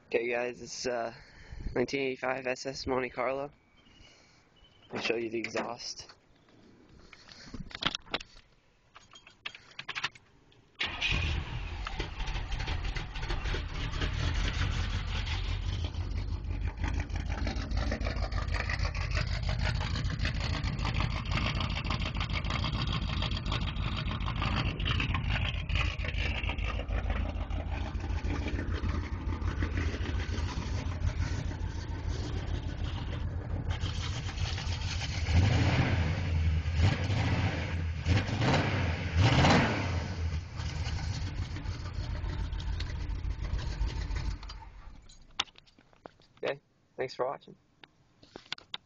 Okay guys, it's 1985 SS Monte Carlo. I'll show you the exhaust. Okay, thanks for watching.